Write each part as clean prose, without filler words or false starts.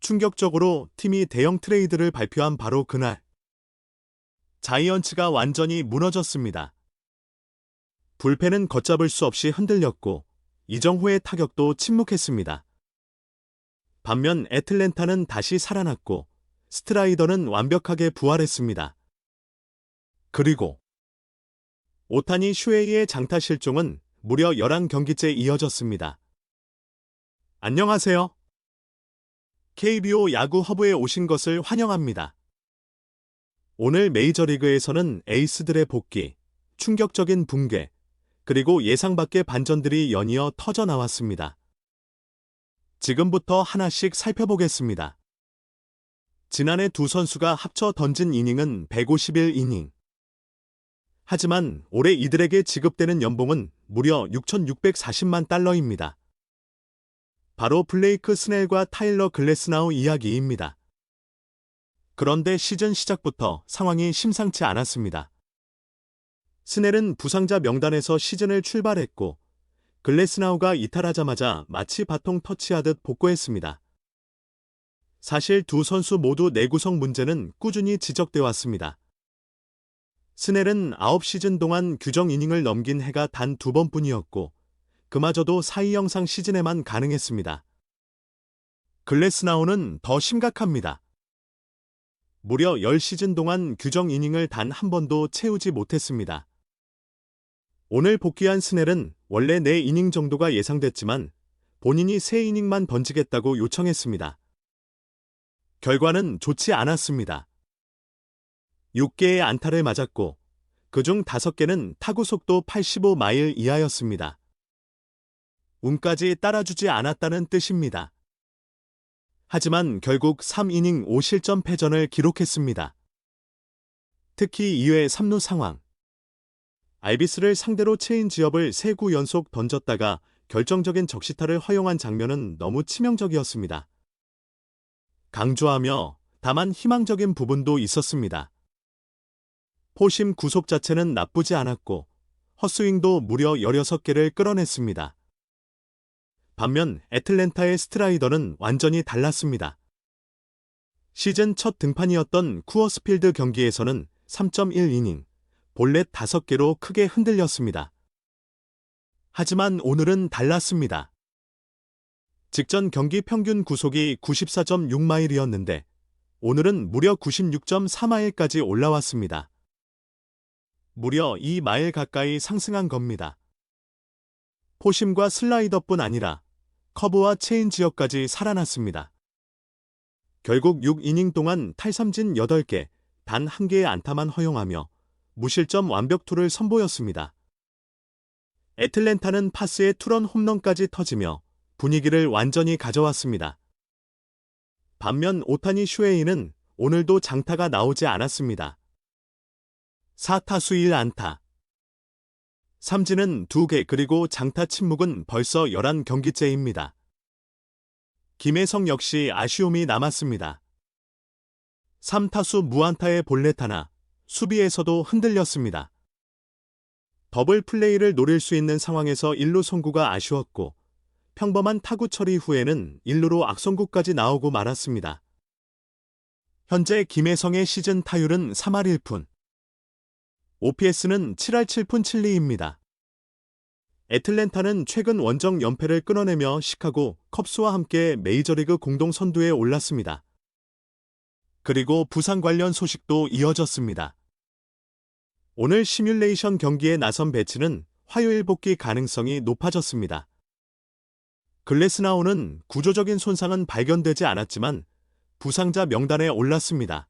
충격적으로 팀이 대형 트레이드를 발표한 바로 그날, 자이언츠가 완전히 무너졌습니다. 불펜은 걷잡을 수 없이 흔들렸고 이정후의 타격도 침묵했습니다. 반면 애틀랜타는 다시 살아났고 스트라이더는 완벽하게 부활했습니다. 그리고 오타니 슈에이의 장타 실종은 무려 11경기째 이어졌습니다. 안녕하세요. KBO 야구 허브에 오신 것을 환영합니다. 오늘 메이저리그에서는 에이스들의 복귀, 충격적인 붕괴, 그리고 예상 밖의 반전들이 연이어 터져 나왔습니다. 지금부터 하나씩 살펴보겠습니다. 지난해 두 선수가 합쳐 던진 이닝은 151이닝. 하지만 올해 이들에게 지급되는 연봉은 무려 6,640만 달러입니다. 바로 블레이크 스넬과 타일러 글래스나우 이야기입니다. 그런데 시즌 시작부터 상황이 심상치 않았습니다. 스넬은 부상자 명단에서 시즌을 출발했고 글래스나우가 이탈하자마자 마치 바통 터치하듯 복구했습니다. 사실 두 선수 모두 내구성 문제는 꾸준히 지적돼 왔습니다. 스넬은 9시즌 동안 규정 이닝을 넘긴 해가 단 2번뿐이었고 그마저도 사이 영상 시즌에만 가능했습니다. 글래스나우는 더 심각합니다. 무려 10시즌 동안 규정 이닝을 단 한 번도 채우지 못했습니다. 오늘 복귀한 스넬은 원래 4이닝 정도가 예상됐지만 본인이 3이닝만 던지겠다고 요청했습니다. 결과는 좋지 않았습니다. 6개의 안타를 맞았고 그중 5개는 타구 속도 85마일 이하였습니다. 운까지 따라주지 않았다는 뜻입니다. 하지만 결국 3이닝 5실점 패전을 기록했습니다. 특히 2회 3루 상황. 알비스를 상대로 체인지업을 3구 연속 던졌다가 결정적인 적시타를 허용한 장면은 너무 치명적이었습니다. 강조하며 다만 희망적인 부분도 있었습니다. 포심 구속 자체는 나쁘지 않았고 헛스윙도 무려 16개를 끌어냈습니다. 반면 애틀랜타의 스트라이더는 완전히 달랐습니다. 시즌 첫 등판이었던 쿠어스필드 경기에서는 3.1이닝, 볼넷 5개로 크게 흔들렸습니다. 하지만 오늘은 달랐습니다. 직전 경기 평균 구속이 94.6마일이었는데 오늘은 무려 96.4마일까지 올라왔습니다. 무려 2마일 가까이 상승한 겁니다. 포심과 슬라이더뿐 아니라 커브와 체인지업까지 살아났습니다. 결국 6이닝 동안 탈삼진 8개, 단 1개의 안타만 허용하며 무실점 완벽투를 선보였습니다. 애틀랜타는 파스에 투런 홈런까지 터지며 분위기를 완전히 가져왔습니다. 반면 오타니 슈에이는 오늘도 장타가 나오지 않았습니다. 4타수 1안타. 삼진은 2개 그리고 장타 침묵은 벌써 11경기째입니다. 김혜성 역시 아쉬움이 남았습니다. 3타수 무안타의 볼넷 하나, 수비에서도 흔들렸습니다. 더블 플레이를 노릴 수 있는 상황에서 1루 송구가 아쉬웠고 평범한 타구 처리 후에는 1루로 악송구까지 나오고 말았습니다. 현재 김혜성의 시즌 타율은 3할 1푼. OPS는 7할 7푼 7리입니다. 애틀랜타는 최근 원정 연패를 끊어내며 시카고 컵스와 함께 메이저리그 공동 선두에 올랐습니다. 그리고 부상 관련 소식도 이어졌습니다. 오늘 시뮬레이션 경기에 나선 배츠는 화요일 복귀 가능성이 높아졌습니다. 글래스나우는 구조적인 손상은 발견되지 않았지만 부상자 명단에 올랐습니다.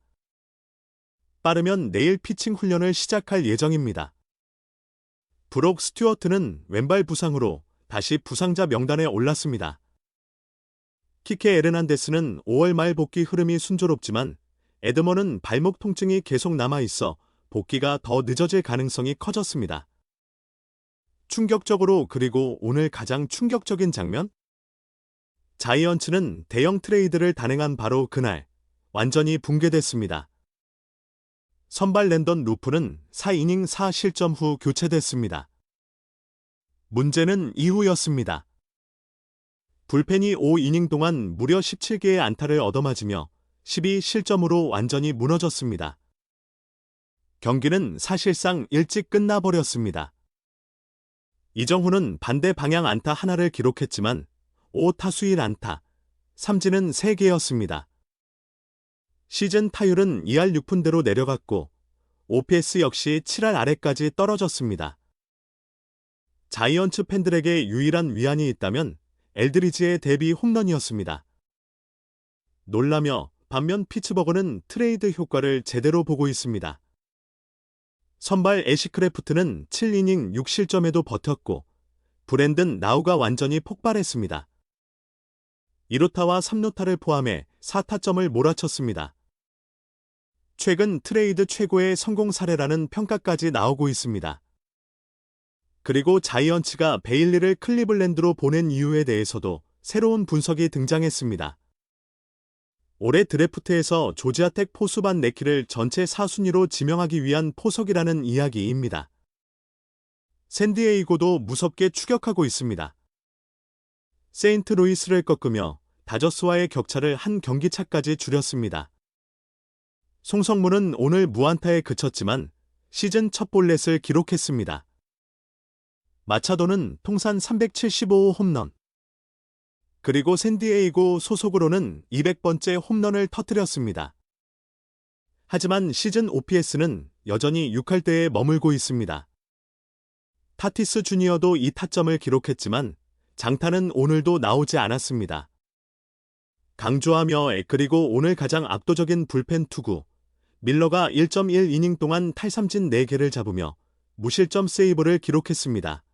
빠르면 내일 피칭 훈련을 시작할 예정입니다. 브록 스튜어트는 왼발 부상으로 다시 부상자 명단에 올랐습니다. 키케 에르난데스는 5월 말 복귀 흐름이 순조롭지만 에드먼은 발목 통증이 계속 남아있어 복귀가 더 늦어질 가능성이 커졌습니다. 충격적으로 그리고 오늘 가장 충격적인 장면? 자이언츠는 대형 트레이드를 단행한 바로 그날 완전히 붕괴됐습니다. 선발 랜던 루프는 4이닝 4실점 후 교체됐습니다. 문제는 이후였습니다. 불펜이 5이닝 동안 무려 17개의 안타를 얻어맞으며 12실점으로 완전히 무너졌습니다. 경기는 사실상 일찍 끝나버렸습니다. 이정후는 반대 방향 안타 하나를 기록했지만 5타수 1안타, 삼진은 3개였습니다. 시즌 타율은 2할 6푼대로 내려갔고 OPS 역시 7할 아래까지 떨어졌습니다. 자이언츠 팬들에게 유일한 위안이 있다면 엘드리지의 데뷔 홈런이었습니다. 놀라며 반면 피츠버그는 트레이드 효과를 제대로 보고 있습니다. 선발 애시크래프트는 7이닝 6실점에도 버텼고 브랜든 라우가 완전히 폭발했습니다. 2루타와 3루타를 포함해 4타점을 몰아쳤습니다. 최근 트레이드 최고의 성공 사례라는 평가까지 나오고 있습니다. 그리고 자이언츠가 베일리를 클리블랜드로 보낸 이유에 대해서도 새로운 분석이 등장했습니다. 올해 드래프트에서 조지아 텍 포수 반 네키를 전체 4순위로 지명하기 위한 포석이라는 이야기입니다. 샌디에이고도 무섭게 추격하고 있습니다. 세인트루이스를 꺾으며 다저스와의 격차를 한 경기차까지 줄였습니다. 송성문은 오늘 무안타에 그쳤지만 시즌 첫 볼넷을 기록했습니다. 마차도는 통산 375호 홈런, 그리고 샌디에이고 소속으로는 200번째 홈런을 터뜨렸습니다. 하지만 시즌 OPS는 여전히 6할대에 머물고 있습니다. 타티스 주니어도 2타점을 기록했지만 장타는 오늘도 나오지 않았습니다. 강조하며 그리고 오늘 가장 압도적인 불펜 투구, 밀러가 1.1이닝 동안 탈삼진 4개를 잡으며 무실점 세이브를 기록했습니다.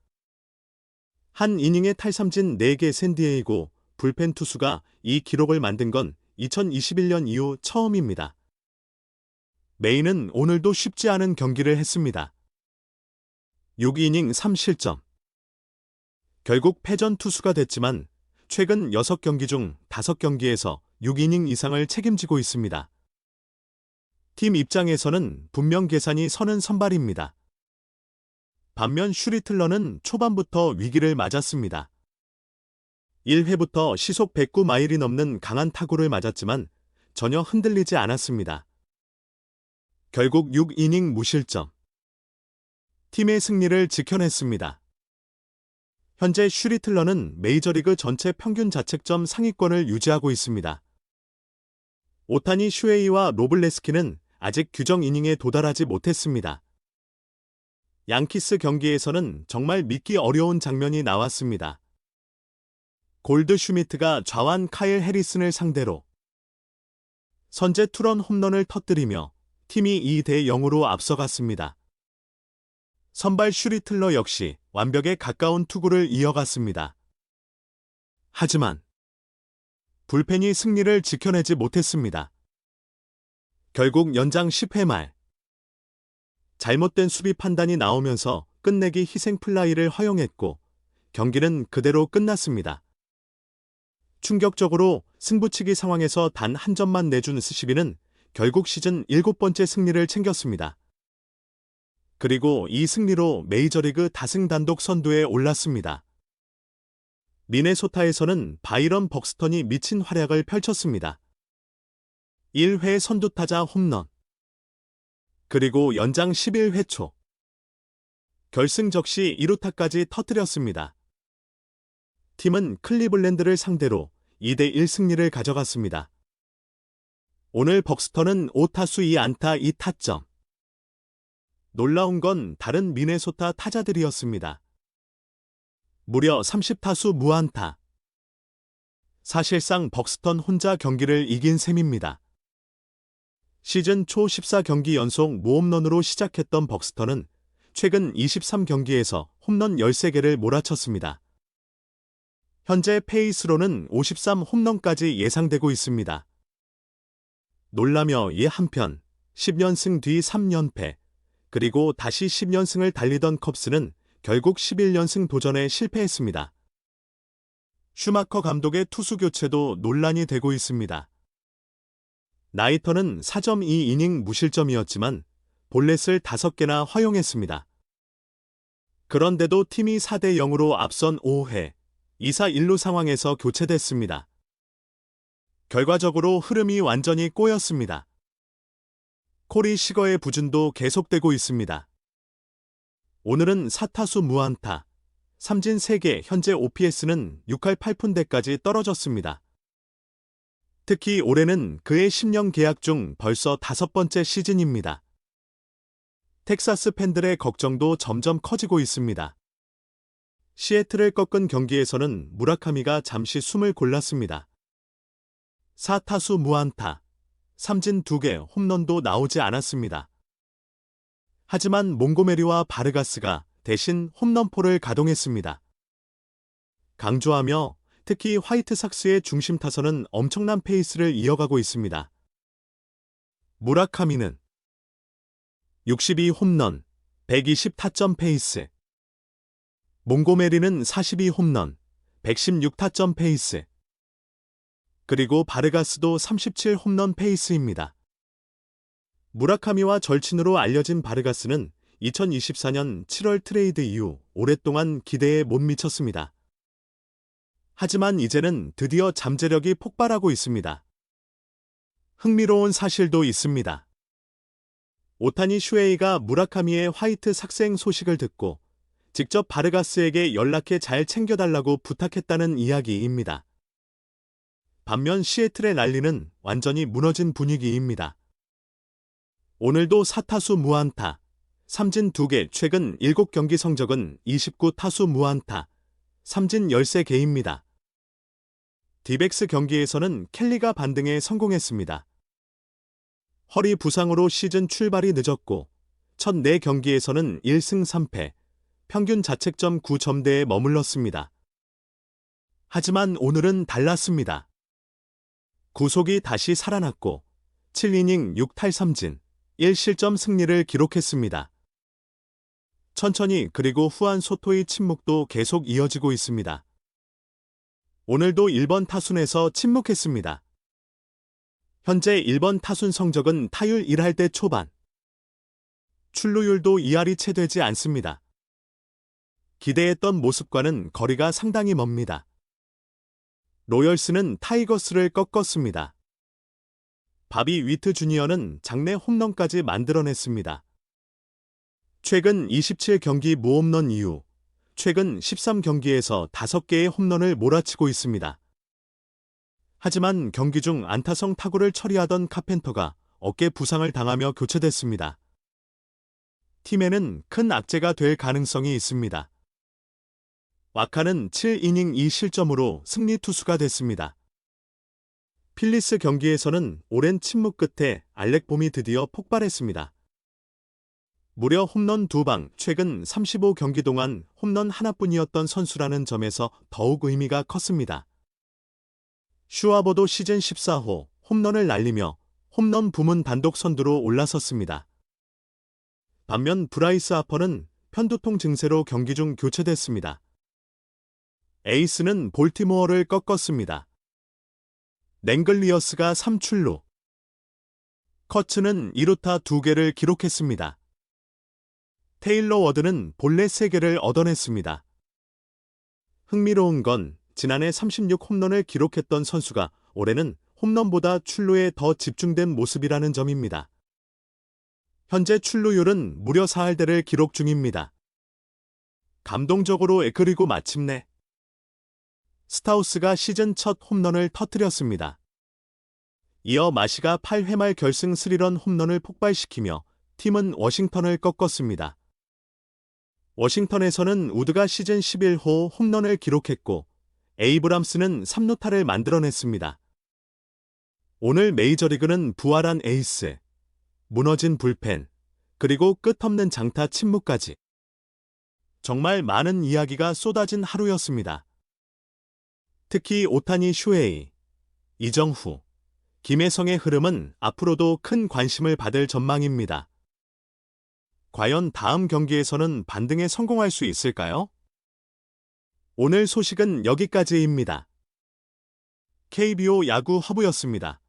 한 이닝에 탈삼진 4개 샌디에이고 불펜 투수가 이 기록을 만든 건 2021년 이후 처음입니다. 메이는 오늘도 쉽지 않은 경기를 했습니다. 6이닝 3실점. 결국 패전 투수가 됐지만 최근 6경기 중 5경기에서 6이닝 이상을 책임지고 있습니다. 팀 입장에서는 분명 계산이 서는 선발입니다. 반면 슈리틀러는 초반부터 위기를 맞았습니다. 1회부터 시속 109마일이 넘는 강한 타구를 맞았지만 전혀 흔들리지 않았습니다. 결국 6이닝 무실점. 팀의 승리를 지켜냈습니다. 현재 슈리틀러는 메이저리그 전체 평균 자책점 상위권을 유지하고 있습니다. 오타니 슈에이와 로블레스키는 아직 규정 이닝에 도달하지 못했습니다. 양키스 경기에서는 정말 믿기 어려운 장면이 나왔습니다. 골드 슈미트가 좌완 카일 해리슨을 상대로 선제 투런 홈런을 터뜨리며 팀이 2대0으로 앞서갔습니다. 선발 슈리틀러 역시 완벽에 가까운 투구를 이어갔습니다. 하지만 불펜이 승리를 지켜내지 못했습니다. 결국 연장 10회 말 잘못된 수비 판단이 나오면서 끝내기 희생 플라이를 허용했고 경기는 그대로 끝났습니다. 충격적으로 승부치기 상황에서 단 한 점만 내준 SCB는 결국 시즌 7번째 승리를 챙겼습니다. 그리고 이 승리로 메이저리그 다승 단독 선두에 올랐습니다. 미네소타에서는 바이런 벅스턴이 미친 활약을 펼쳤습니다. 1회 선두타자 홈런, 그리고 연장 11회 초 결승 적시 2루타까지 터뜨렸습니다. 팀은 클리블랜드를 상대로 2대1 승리를 가져갔습니다. 오늘 벅스턴은 5타수 2안타 2타점. 놀라운 건 다른 미네소타 타자들이었습니다. 무려 30타수 무안타. 사실상 벅스턴 혼자 경기를 이긴 셈입니다. 시즌 초 14경기 연속 무홈런으로 시작했던 벅스턴은 최근 23경기에서 홈런 13개를 몰아쳤습니다. 현재 페이스로는 53홈런까지 예상되고 있습니다. 놀라며 이 한편 10연승 뒤 3연패, 그리고 다시 10연승을 달리던 컵스는 결국 11연승 도전에 실패했습니다. 슈마커 감독의 투수 교체도 논란이 되고 있습니다. 나이터는 4.2이닝 무실점이었지만 볼넷을 5개나 허용했습니다. 그런데도 팀이 4대0으로 앞선 5회, 2사 1루 상황에서 교체됐습니다. 결과적으로 흐름이 완전히 꼬였습니다. 코리 시거의 부진도 계속되고 있습니다. 오늘은 4타수 무안타, 삼진 3개, 현재 OPS는 6할 8푼대까지 떨어졌습니다. 특히 올해는 그의 10년 계약 중 벌써 5번째 시즌입니다. 텍사스 팬들의 걱정도 점점 커지고 있습니다. 시애틀을 꺾은 경기에서는 무라카미가 잠시 숨을 골랐습니다. 4타수 무안타, 삼진 2개, 홈런도 나오지 않았습니다. 하지만 몽고메리와 바르가스가 대신 홈런포를 가동했습니다. 강조하며 특히 화이트삭스의 중심 타선은 엄청난 페이스를 이어가고 있습니다. 무라카미는 62홈런, 120타점 페이스. 몽고메리는 42홈런, 116타점 페이스. 그리고 바르가스도 37홈런 페이스입니다. 무라카미와 절친으로 알려진 바르가스는 2024년 7월 트레이드 이후 오랫동안 기대에 못 미쳤습니다. 하지만 이제는 드디어 잠재력이 폭발하고 있습니다. 흥미로운 사실도 있습니다. 오타니 슈에이가 무라카미의 화이트 삭생 소식을 듣고 직접 바르가스에게 연락해 잘 챙겨달라고 부탁했다는 이야기입니다. 반면 시애틀의 난리는 완전히 무너진 분위기입니다. 오늘도 4타수 무안타, 삼진 2개, 최근 7경기 성적은 29타수 무안타, 삼진 13개입니다. 디백스 경기에서는 켈리가 반등에 성공했습니다. 허리 부상으로 시즌 출발이 늦었고 첫 4경기에서는 1승 3패, 평균 자책점 9점대에 머물렀습니다. 하지만 오늘은 달랐습니다. 구속이 다시 살아났고 7이닝 6탈삼진, 1실점 승리를 기록했습니다. 천천히 그리고 후안 소토의 침묵도 계속 이어지고 있습니다. 오늘도 1번 타순에서 침묵했습니다. 현재 1번 타순 성적은 타율 1할대 초반. 출루율도 2할이 채 되지 않습니다. 기대했던 모습과는 거리가 상당히 멉니다. 로열스는 타이거스를 꺾었습니다. 바비 위트 주니어는 장내 홈런까지 만들어냈습니다. 최근 27경기 무홈런 이후 최근 13경기에서 5개의 홈런을 몰아치고 있습니다. 하지만 경기 중 안타성 타구를 처리하던 카펜터가 어깨 부상을 당하며 교체됐습니다. 팀에는 큰 악재가 될 가능성이 있습니다. 와카는 7이닝 2실점으로 승리 투수가 됐습니다. 필리스 경기에서는 오랜 침묵 끝에 알렉 봄이 드디어 폭발했습니다. 무려 홈런 2방, 최근 35경기 동안 홈런 하나뿐이었던 선수라는 점에서 더욱 의미가 컸습니다. 슈와버도 시즌 14호 홈런을 날리며 홈런 부문 단독 선두로 올라섰습니다. 반면 브라이스 하퍼는 편두통 증세로 경기 중 교체됐습니다. 에이스는 볼티모어를 꺾었습니다. 랭글리어스가 3출루, 커츠는 2루타 2개를 기록했습니다. 테일러 워드는 볼넷 3개를 얻어냈습니다. 흥미로운 건 지난해 36홈런을 기록했던 선수가 올해는 홈런보다 출루에 더 집중된 모습이라는 점입니다. 현재 출루율은 무려 4할대를 기록 중입니다. 감동적으로 그리고 마침내 스타우스가 시즌 첫 홈런을 터뜨렸습니다. 이어 마시가 8회 말 결승 3런 홈런을 폭발시키며 팀은 워싱턴을 꺾었습니다. 워싱턴에서는 우드가 시즌 11호 홈런을 기록했고 에이브람스는 3루타를 만들어냈습니다. 오늘 메이저리그는 부활한 에이스, 무너진 불펜, 그리고 끝없는 장타 침묵까지 정말 많은 이야기가 쏟아진 하루였습니다. 특히 오타니 슈에이, 이정후, 김혜성의 흐름은 앞으로도 큰 관심을 받을 전망입니다. 과연 다음 경기에서는 반등에 성공할 수 있을까요? 오늘 소식은 여기까지입니다. KBO 야구 허브였습니다.